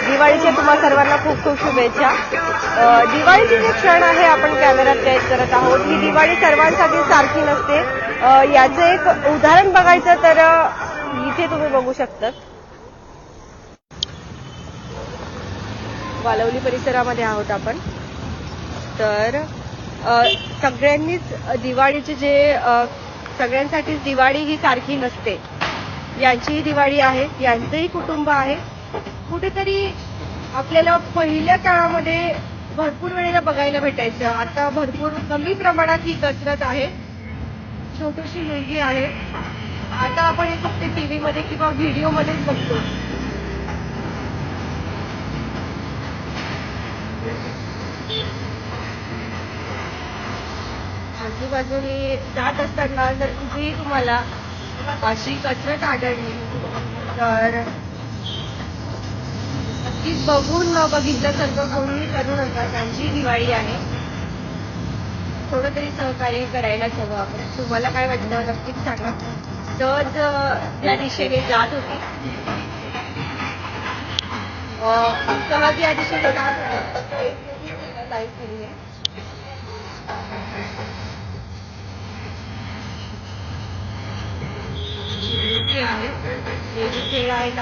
दिवाळीच्या तुम्हा सर्वांना खूप खूप शुभेच्छा. दिवाळीचे जे क्षण आहे आपण कॅमेऱ्यात कैद करत आहोत. ही दिवाळी सर्वांसाठी सारखी नसते. याचं एक उदाहरण बघायचं तर इथे तुम्ही बघू शकता. वालवली परिसरामध्ये आहोत आपण. तर सगळ्यांनीच दिवाळीचे जे सगळ्यांसाठीच दिवाळी ही सारखी नसते. यांचीही दिवाळी आहे, यांचंही कुटुंब आहे. कुठेतरी आपल्याला पहिल्या काळामध्ये भरपूर वेळेला बघायला भेटायचं. आता भरपूर कमी प्रमाणात ही कसरत आहे. छोटीशी मुलगी आहे. आता आपण हे फक्त टीव्ही मध्ये किंवा व्हिडिओ मध्येच बघतो. आजूबाजूने जात असताना जर कुठेही तुम्हाला अशी कसरत आढळली तर नक्कीच बघून न बघितल्यासारखं कोणी करू नका. त्यांची दिवाळी आहे. थोडं तरी सहकार्य करायलाच हवं आपण. तुम्हाला काय वाटतं नक्कीच सांगा. सहज या दिशेने जात होती. सहज या दिशेने जात होती. लाईव्ह केली आहे. आहे. हे जे खेळ आहेत